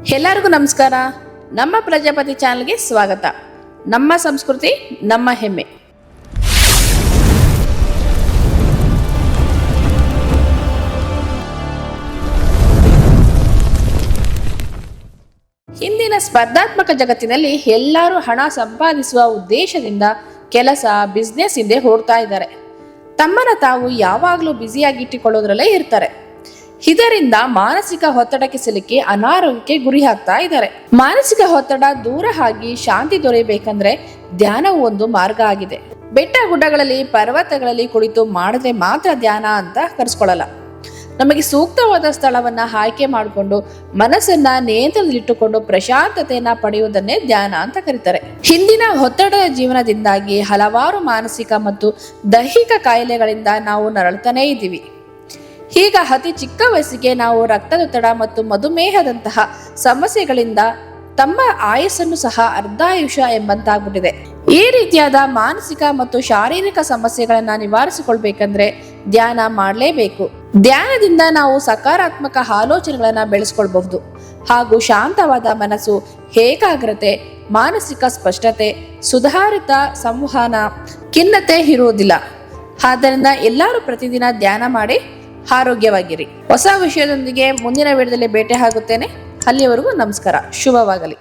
ಎಲ್ಲರಿಗೂ ನಮಸ್ಕಾರ. ನಮ್ಮ ಪ್ರಜಾಪತಿ ಚಾನಲ್ಗೆ ಸ್ವಾಗತ. ನಮ್ಮ ಸಂಸ್ಕೃತಿ ನಮ್ಮ ಹೆಮ್ಮೆ. ಇಂದಿನ ಸ್ಪರ್ಧಾತ್ಮಕ ಜಗತ್ತಿನಲ್ಲಿ ಎಲ್ಲರೂ ಹಣ ಸಂಪಾದಿಸುವ ಉದ್ದೇಶದಿಂದ ಕೆಲಸ ಬಿಸ್ನೆಸ್ ಹಿಂದೆ ಓಡ್ತಾ ಇದ್ದಾರೆ. ತಮ್ಮನ್ನ ತಾವು ಯಾವಾಗಲೂ ಬ್ಯುಸಿಯಾಗಿಟ್ಟುಕೊಳ್ಳೋದ್ರಲ್ಲೇ ಇರ್ತಾರೆ. ಇದರಿಂದ ಮಾನಸಿಕ ಒತ್ತಡಕ್ಕೆ ಸಿಲುಕಿ ಅನಾರೋಗ್ಯಕ್ಕೆ ಗುರಿ ಆಗ್ತಾ ಇದ್ದಾರೆ. ಮಾನಸಿಕ ಒತ್ತಡ ದೂರ ಆಗಿ ಶಾಂತಿ ದೊರೆಯಬೇಕಂದ್ರೆ ಧ್ಯಾನವು ಒಂದು ಮಾರ್ಗ ಆಗಿದೆ. ಬೆಟ್ಟ ಗುಡ್ಡಗಳಲ್ಲಿ ಪರ್ವತಗಳಲ್ಲಿ ಕುಳಿತು ಮಾಡಿದ್ರೆ ಮಾತ್ರ ಧ್ಯಾನ ಅಂತ ಕರೆಸ್ಕೊಳ್ಳಲ್ಲ. ನಮಗೆ ಸೂಕ್ತವಾದ ಸ್ಥಳವನ್ನ ಆಯ್ಕೆ ಮಾಡಿಕೊಂಡು ಮನಸ್ಸನ್ನ ನಿಯಂತ್ರಣದಲ್ಲಿಟ್ಟುಕೊಂಡು ಪ್ರಶಾಂತತೆಯನ್ನ ಪಡೆಯುವುದನ್ನೇ ಧ್ಯಾನ ಅಂತ ಕರೀತಾರೆ. ಹಿಂದಿನ ಒತ್ತಡದ ಜೀವನದಿಂದಾಗಿ ಹಲವಾರು ಮಾನಸಿಕ ಮತ್ತು ದೈಹಿಕ ಕಾಯಿಲೆಗಳಿಂದ ನಾವು ನರಳುತ್ತಾನೇ ಇದ್ದೀವಿ. ಈಗ ಅತಿ ಚಿಕ್ಕ ವಯಸ್ಸಿಗೆ ನಾವು ರಕ್ತದೊತ್ತಡ ಮತ್ತು ಮಧುಮೇಹದಂತಹ ಸಮಸ್ಯೆಗಳಿಂದ ತಮ್ಮ ಆಯಸ್ಸನ್ನು ಸಹ ಅರ್ಧಾಯುಷ್ಯ ಎಂಬಂತಾಗ್ಬಿಟ್ಟಿದೆ. ಈ ರೀತಿಯಾದ ಮಾನಸಿಕ ಮತ್ತು ಶಾರೀರಿಕ ಸಮಸ್ಯೆಗಳನ್ನ ನಿವಾರಿಸಿಕೊಳ್ಬೇಕಂದ್ರೆ ಧ್ಯಾನ ಮಾಡಲೇಬೇಕು. ಧ್ಯಾನದಿಂದ ನಾವು ಸಕಾರಾತ್ಮಕ ಆಲೋಚನೆಗಳನ್ನ ಬೆಳೆಸ್ಕೊಳ್ಬಹುದು ಹಾಗೂ ಶಾಂತವಾದ ಮನಸ್ಸು, ಏಕಾಗ್ರತೆ, ಮಾನಸಿಕ ಸ್ಪಷ್ಟತೆ, ಸುಧಾರಿತ ಸಂವಹನ, ಖಿನ್ನತೆ ಇರುವುದಿಲ್ಲ. ಆದ್ದರಿಂದ ಎಲ್ಲರೂ ಪ್ರತಿದಿನ ಧ್ಯಾನ ಮಾಡಿ ಆರೋಗ್ಯವಾಗಿರಿ. ಹೊಸ ವಿಷಯದೊಂದಿಗೆ ಮುಂದಿನ ವಿಡಿಯೋದಲ್ಲಿ ಭೇಟಿ ಆಗುತ್ತೇನೆ. ಅಲ್ಲಿಯವರೆಗೂ ನಮಸ್ಕಾರ. ಶುಭವಾಗಲಿ.